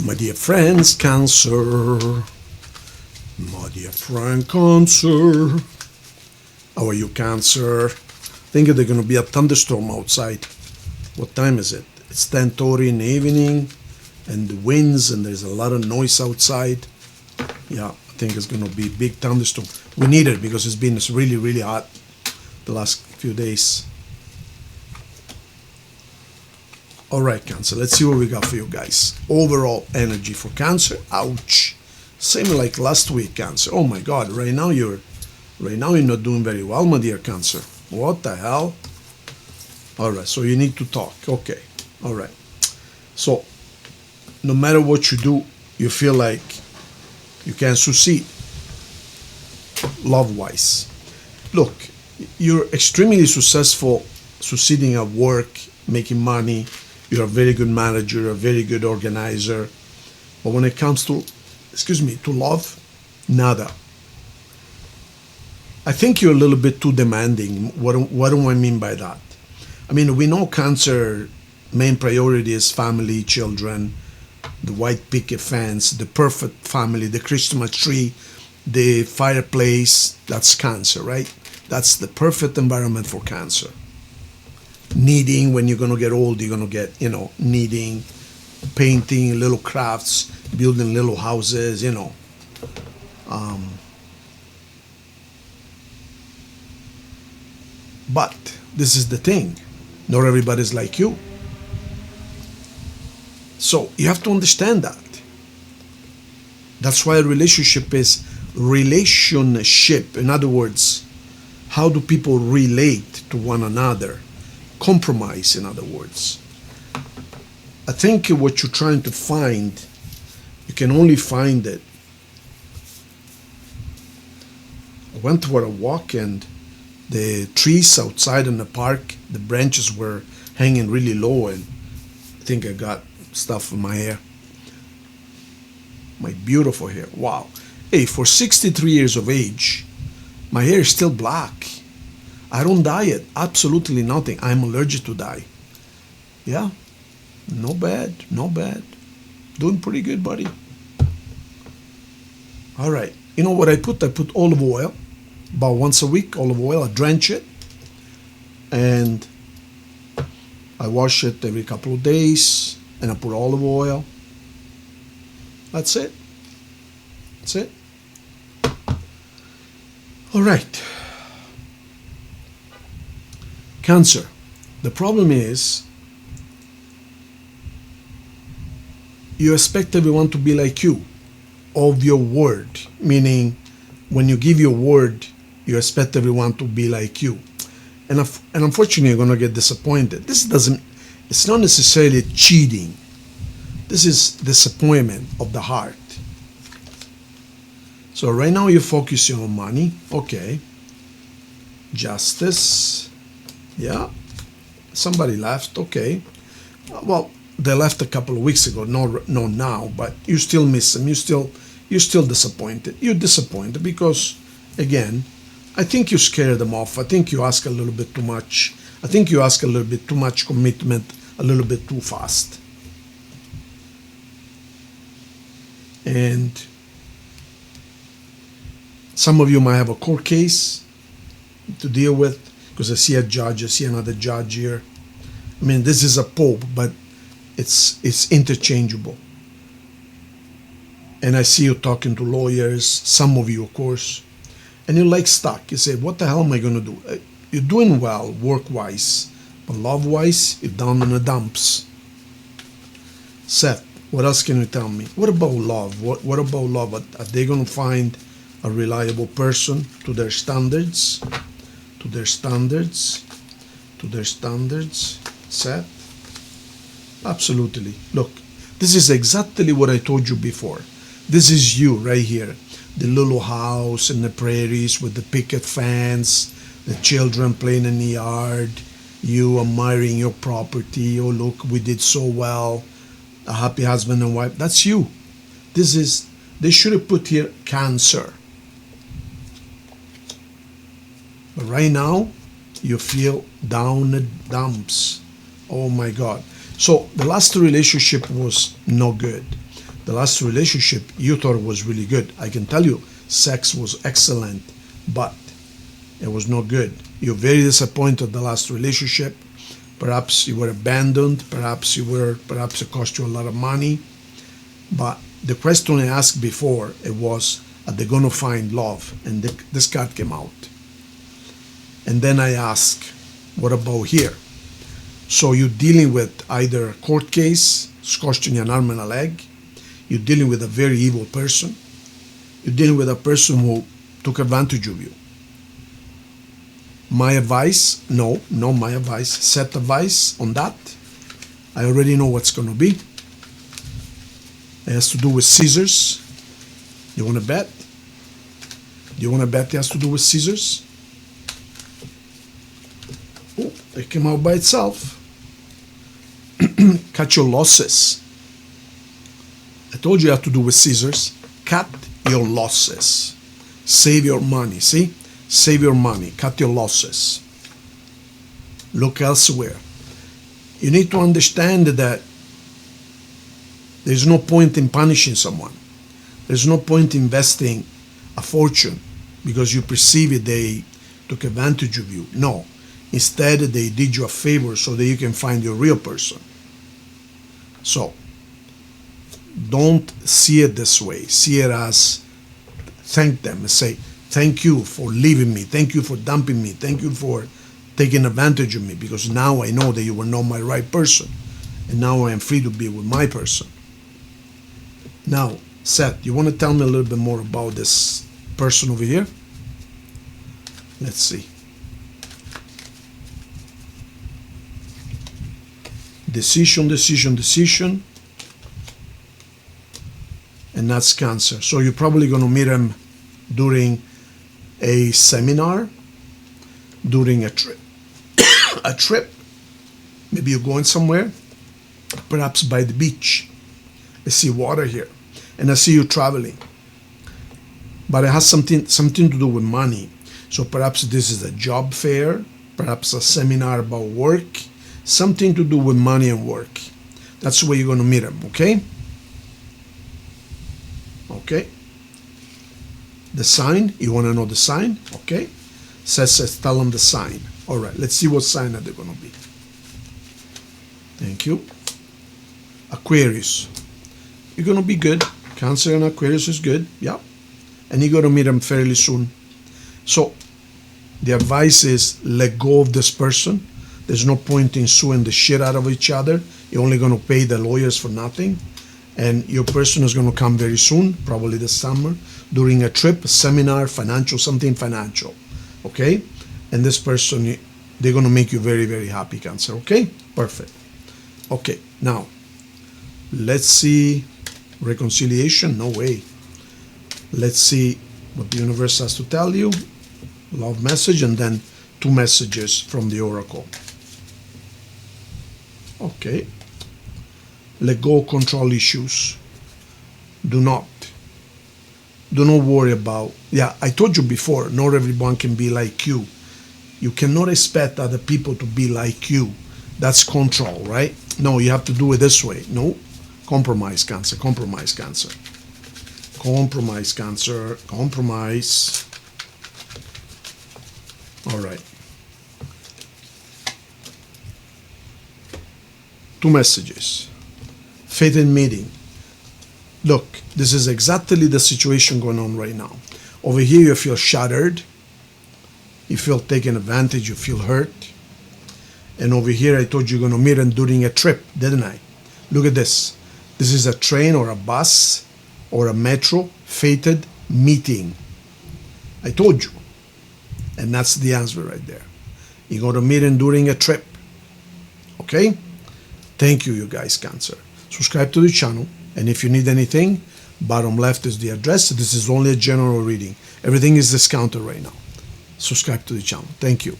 My dear friends, Cancer. My dear friend, Cancer. How are you, Cancer? Think there's going to be a thunderstorm outside. What time is it? It's 10:30 in the evening, and the winds, and there's a lot of noise outside. Yeah, I think it's going to be a big thunderstorm. We need it because it's been really, really hot the last few days. All right, Cancer, let's see what we got for you guys. Overall energy for Cancer. Ouch. Same like last week, Cancer. Oh my God, right now you're not doing very well, my dear Cancer. What the hell? All right, so you need to talk. Okay, all right. So no matter what you do, you feel like you can succeed love-wise. Look, you're extremely succeeding at work, making money. You're a very good manager, a very good organizer. But when it comes to, to love, nada. I think you're a little bit too demanding. What do I mean by that? I mean, we know Cancer main priority is family, children, the white picket fence, the perfect family, the Christmas tree, the fireplace. That's Cancer, right? That's the perfect environment for Cancer. Knitting, when you're going to get old, you're going to get, knitting, painting, little crafts, building little houses, But this is the thing. Not everybody's like you. So you have to understand that. That's why a relationship is relationship. In other words, how do people relate to one another? Compromise, in other words. I think what you're trying to find, you can only find it. I went for a walk and the trees outside in the park, the branches were hanging really low, and I think I got stuff in my hair. My beautiful hair. Wow. Hey, for 63 years of age, my hair is still black. I don't dye it. Absolutely nothing. I'm allergic to dye. Yeah. No bad. No bad. Doing pretty good, buddy. All right. You know what I put? I put olive oil. About once a week, olive oil. I drench it. And I wash it every couple of days. And I put olive oil. That's it. That's it. All right. Cancer. The problem is you expect everyone to be like you, of your word. Meaning, when you give your word, you expect everyone to be like you. And unfortunately, you're going to get disappointed. It's not necessarily cheating. This is disappointment of the heart. So right now you're focusing on money. Okay. Justice. Yeah. Somebody left. Okay. Well, they left a couple of weeks ago. No now, but you still miss them. You're still disappointed. You're disappointed because, again, I think you scare them off. I think you ask a little bit too much. I think you ask a little bit too much commitment, a little bit too fast. And some of you might have a court case to deal with, because I see a judge, I see another judge here. I mean, this is a pope, but it's interchangeable. And I see you talking to lawyers, some of you, of course, and you're like stuck. You say, what the hell am I going to do? You're doing well work-wise, but love-wise, you're down in the dumps. Seth, what else can you tell me? What about love? What about love? Are they going to find a reliable person to their standards? To their standards? To their standards? Seth? Absolutely. Look, this is exactly what I told you before. This is you right here. The little house in the prairies with the picket fence, the children playing in the yard, you admiring your property. Oh, look, we did so well. A happy husband and wife. That's you. They should have put here Cancer. But right now, you feel down the dumps. Oh my God. So the last relationship was no good. The last relationship you thought was really good. I can tell you, sex was excellent, but it was not good. You're very disappointed the last relationship. Perhaps you were abandoned. Perhaps it cost you a lot of money. But the question I asked before, it was, are they going to find love? And this card came out. And then I asked, what about here? So you're dealing with either a court case, it's costing you an arm and a leg. You're dealing with a very evil person. You're dealing with a person who took advantage of you. My advice, no, not my advice, Seth advice on that. I already know what's going to be. It has to do with scissors. You want to bet? Do you want to bet it has to do with scissors? Oh, it came out by itself. Cut your losses. I told you it had to do with scissors. Cut your losses. Save your money, see? Save your money. Cut your losses. Look elsewhere. You need to understand that there's no point in punishing someone. There's no point investing a fortune because you perceive it they took advantage of you. No. Instead, they did you a favor so that you can find your real person. So, don't see it this way. See it as thank them and say, thank you for leaving me. Thank you for dumping me. Thank you for taking advantage of me because now I know that you were not my right person. And now I am free to be with my person. Now, Seth, you want to tell me a little bit more about this person over here? Let's see. Decision, decision, decision. And that's Cancer. So you're probably going to meet him during a seminar, during a trip. A trip. Maybe you're going somewhere, perhaps by the beach. I see water here, and I see you traveling. But it has something to do with money. So perhaps this is a job fair, perhaps a seminar about work, something to do with money and work. That's where you're going to meet him, okay? Okay. The sign, you want to know the sign? Okay. Says, tell them the sign. All right, let's see what sign are they going to be. Thank you. Aquarius. You're going to be good. Cancer and Aquarius is good. Yeah. And you're going to meet them fairly soon. So the advice is let go of this person. There's no point in suing the shit out of each other. You're only going to pay the lawyers for nothing. And your person is going to come very soon, probably this summer, during a trip, a seminar, financial, something financial. Okay? And this person, they're going to make you very, very happy, Cancer. Okay? Perfect. Okay. Now, let's see. Reconciliation? No way. Let's see what the universe has to tell you. Love message, and then 2 messages from the oracle. Okay. Let go of control issues. Do not worry about, I told you before, not everyone can be like you. You cannot expect other people to be like you. That's control, right? No, you have to do it this way. No, compromise, Cancer, compromise, Cancer. Compromise, Cancer, compromise. All right. 2 messages. Faith in meeting. Look, this is exactly the situation going on right now. Over here, you feel shattered. You feel taken advantage. You feel hurt. And over here, I told you you're going to meet him during a trip, didn't I? Look at this. This is a train or a bus or a metro fated meeting. I told you. And that's the answer right there. You're going to meet him during a trip. Okay? Thank you, you guys, Cancer. Subscribe to the channel, and if you need anything, bottom left is the address. This is only a general reading. Everything is discounted right now. Subscribe to the channel. Thank you.